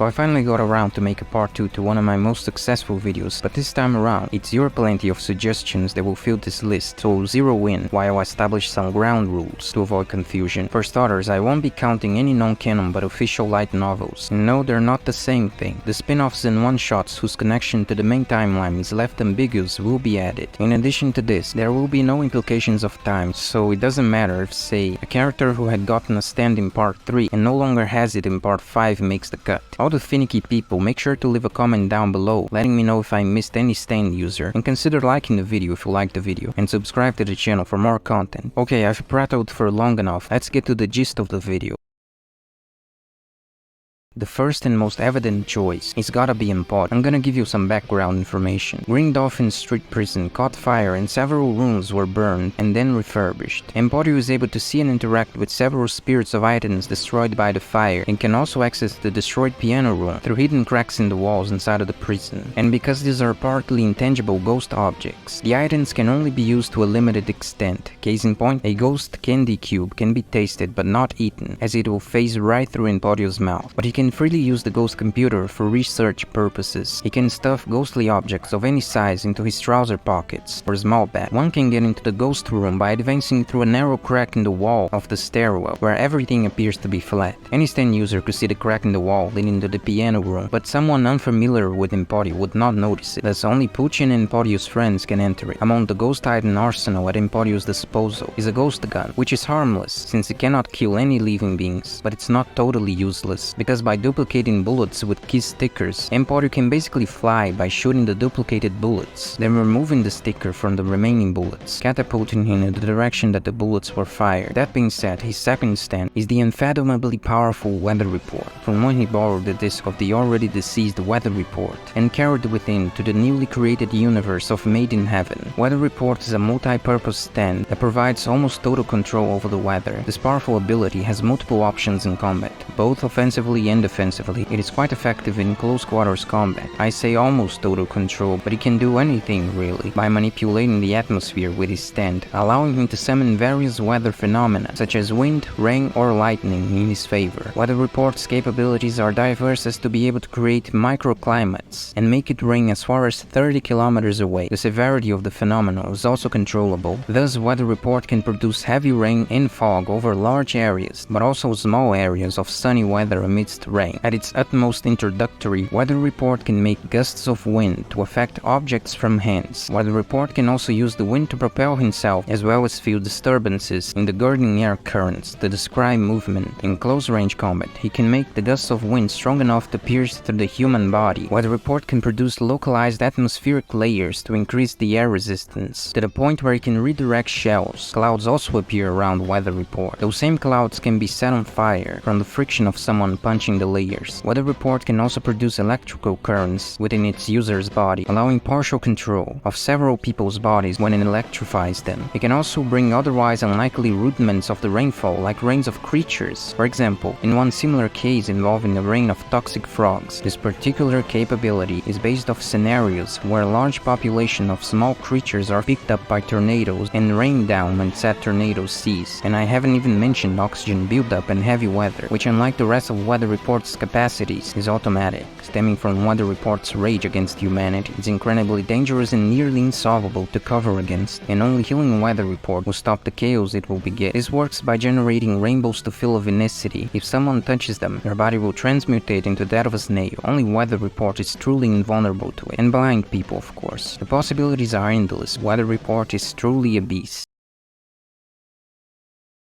So I finally got around to make a part 2 to one of my most successful videos, but this time around, it's your plenty of suggestions that will fill this list, so zero in while I establish some ground rules to avoid confusion. For starters, I won't be counting any non-canon but official light novels, and no, they're not the same thing. The spin-offs and one-shots whose connection to the main timeline is left ambiguous will be added. In addition to this, there will be no implications of time, so it doesn't matter if, say, a character who had gotten a stand in part 3 and no longer has it in part 5 makes the cut. All the finicky people, make sure to leave a comment down below letting me know if I missed any stand user, and consider liking the video if you liked the video, and subscribe to the channel for more content. Okay, I've prattled for long enough, let's get to the gist of the video. The first and most evident choice is gotta be Emporio. I'm gonna give you some background information. Green Dolphin Street Prison caught fire and several rooms were burned and then refurbished. Emporio is able to see and interact with several spirits of items destroyed by the fire, and can also access the destroyed piano room through hidden cracks in the walls inside of the prison. And because these are partly intangible ghost objects, the items can only be used to a limited extent. Case in point, a ghost candy cube can be tasted but not eaten, as it will phase right through Emporio's mouth, but he can freely use the ghost computer for research purposes. He can stuff ghostly objects of any size into his trouser pockets or small bag. One can get into the ghost room by advancing through a narrow crack in the wall of the stairwell, where everything appears to be flat. Any stand user could see the crack in the wall leading to the piano room, but someone unfamiliar with Emporio would not notice it, thus only Pucci and Emporio's friends can enter it. Among the ghost item arsenal at Emporio's disposal is a ghost gun, which is harmless since it cannot kill any living beings, but it's not totally useless, because by duplicating bullets with key stickers, Emporio can basically fly by shooting the duplicated bullets, then removing the sticker from the remaining bullets, catapulting him in the direction that the bullets were fired. That being said, his second stand is the unfathomably powerful weather report, from when he borrowed the disc of the already deceased weather report and carried within to the newly created universe of Made in Heaven. Weather report is a multi-purpose stand that provides almost total control over the weather. This powerful ability has multiple options in combat, both offensively and defensively. It is quite effective in close quarters combat. I say almost total control, but he can do anything really, by manipulating the atmosphere with his stand, allowing him to summon various weather phenomena, such as wind, rain, or lightning in his favor. Weather report's capabilities are diverse as to be able to create microclimates and make it rain as far as 30 kilometers away. The severity of the phenomenon is also controllable, thus weather report can produce heavy rain and fog over large areas, but also small areas of sunny weather amidst rain. At its utmost introductory, weather report can make gusts of wind to affect objects from hands. Weather report can also use the wind to propel himself, as well as feel disturbances in the girding air currents to describe movement. In close range combat, he can make the gusts of wind strong enough to pierce through the human body. Weather report can produce localized atmospheric layers to increase the air resistance, to the point where it can redirect shells. Clouds also appear around weather report. Those same clouds can be set on fire from the friction of someone punching the layers. Weather report can also produce electrical currents within its user's body, allowing partial control of several people's bodies when it electrifies them. It can also bring otherwise unlikely rudiments of the rainfall, like rains of creatures. For example, in one similar case involving a rain of toxic frogs. This particular capability is based off scenarios where a large population of small creatures are picked up by tornadoes and rained down when said tornadoes cease. And I haven't even mentioned oxygen buildup and heavy weather, which unlike the rest of weather report's capacities is automatic. Stemming from weather report's rage against humanity, it's incredibly dangerous and nearly insolvable to cover against, and only healing weather report will stop the chaos it will beget. This works by generating rainbows to fill a vinicity. If someone touches them, their body will transmutate into that of a snail. Only weather report is truly invulnerable to it, and blind people of course. The possibilities are endless. Weather report is truly a beast.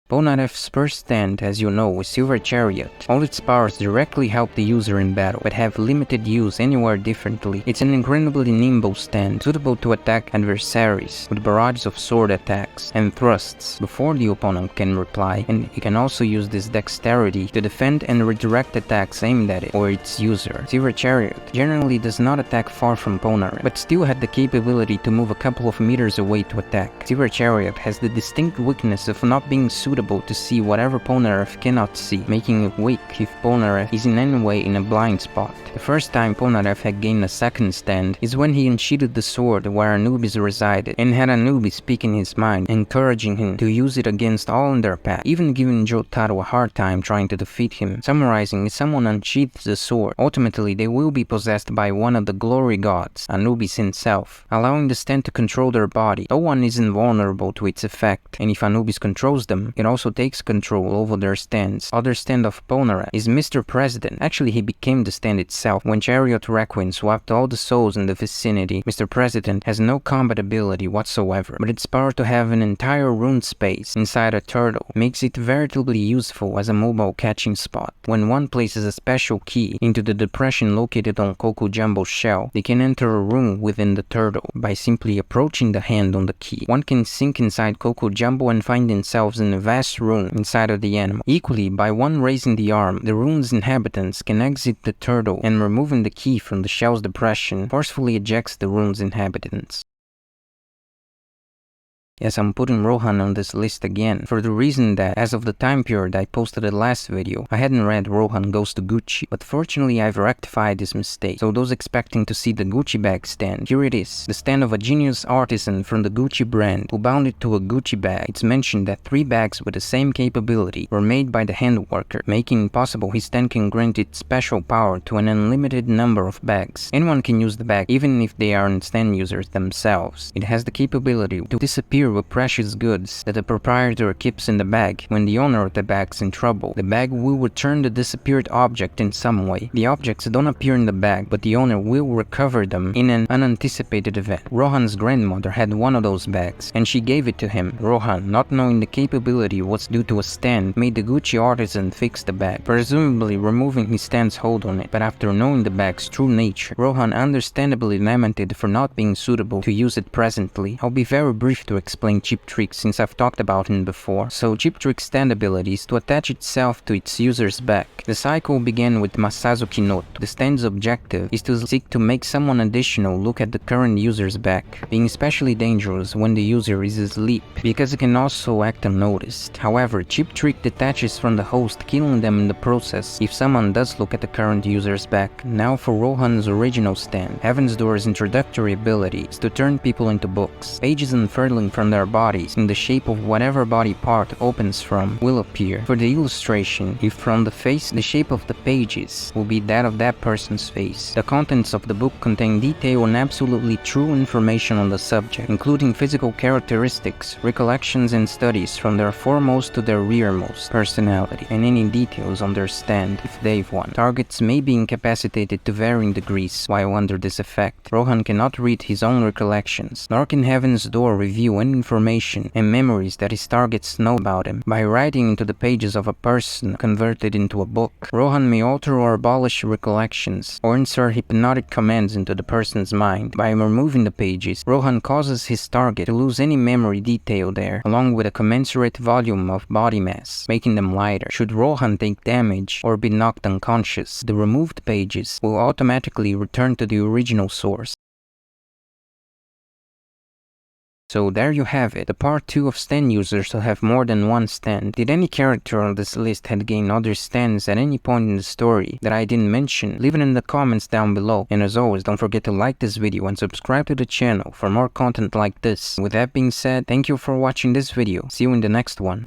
Polnareff's first stand, as you know, is Silver Chariot. All its powers directly help the user in battle, but have limited use anywhere differently. It's an incredibly nimble stand, suitable to attack adversaries with barrages of sword attacks and thrusts before the opponent can reply, and it can also use this dexterity to defend and redirect attacks aimed at it or its user. Silver Chariot generally does not attack far from Polnareff, but still had the capability to move a couple of meters away to attack. Silver Chariot has the distinct weakness of not being suitable to see whatever Polnareff cannot see, making it weak if Polnareff is in any way in a blind spot. The first time Polnareff had gained a second stand is when he unsheathed the sword where Anubis resided, and had Anubis speak in his mind, encouraging him to use it against all in their path, even giving Jotaro a hard time trying to defeat him. Summarizing, if someone unsheathes the sword, ultimately they will be possessed by one of the glory gods, Anubis himself, allowing the stand to control their body. No one is invulnerable to its effect, and if Anubis controls them, it also takes control over their stands. Other stand of Polnareff is Mr. President. Actually, he became the stand itself when Chariot Requiem swapped all the souls in the vicinity. Mr. President has no combat ability whatsoever, but its power to have an entire rune space inside a turtle makes it veritably useful as a mobile catching spot. When one places a special key into the depression located on Koku Jumbo's shell, they can enter a rune within the turtle by simply approaching the hand on the key. One can sink inside Koku Jumbo and find themselves in a vast rune inside of the animal. Equally, by one raising the arm, the rune's inhabitants can exit the turtle, and removing the key from the shell's depression forcefully ejects the rune's inhabitants. Yes, I'm putting Rohan on this list again, for the reason that, as of the time period I posted the last video, I hadn't read Rohan Goes to Gucci, but fortunately I've rectified this mistake. So those expecting to see the Gucci bag stand, here it is, the stand of a genius artisan from the Gucci brand who bound it to a Gucci bag. It's mentioned that 3 bags with the same capability were made by the hand worker, making it possible his stand can grant its special power to an unlimited number of bags. Anyone can use the bag, even if they aren't stand users themselves. It has the capability to disappear with precious goods that the proprietor keeps in the bag. When the owner of the bag's in trouble, the bag will return the disappeared object in some way. The objects don't appear in the bag, but the owner will recover them in an unanticipated event. Rohan's grandmother had one of those bags, and she gave it to him. Rohan, not knowing the capability was due to a stand, made the Gucci artisan fix the bag, presumably removing his stand's hold on it. But after knowing the bag's true nature, Rohan understandably lamented for not being suitable to use it presently. I'll be very brief to explain Chip Trick since I've talked about him before. So Chip Trick's stand ability is to attach itself to its user's back. The cycle began with Masazuki Noto. The stand's objective is to seek to make someone additional look at the current user's back, being especially dangerous when the user is asleep, because it can also act unnoticed. However, Chip Trick detaches from the host, killing them in the process if someone does look at the current user's back. Now for Rohan's original stand, Heaven's Door's introductory ability is to turn people into books. Pages unfurling from their bodies in the shape of whatever body part opens from will appear. For the illustration, if from the face, the shape of the pages will be that of that person's face. The contents of the book contain detailed and absolutely true information on the subject, including physical characteristics, recollections and studies from their foremost to their rearmost personality, and any details on their stand if they've won. Targets may be incapacitated to varying degrees while under this effect. Rohan cannot read his own recollections, nor can Heaven's Door review any information and memories that his targets know about him. By writing into the pages of a person converted into a book, Rohan may alter or abolish recollections, or insert hypnotic commands into the person's mind. By removing the pages, Rohan causes his target to lose any memory detail there, along with a commensurate volume of body mass, making them lighter. Should Rohan take damage or be knocked unconscious, the removed pages will automatically return to the original source. So there you have it, the part 2 of stand users to have more than one stand. Did any character on this list had gained other stands at any point in the story that I didn't mention? Leave it in the comments down below, and as always, don't forget to like this video and subscribe to the channel for more content like this. With that being said, thank you for watching this video, see you in the next one.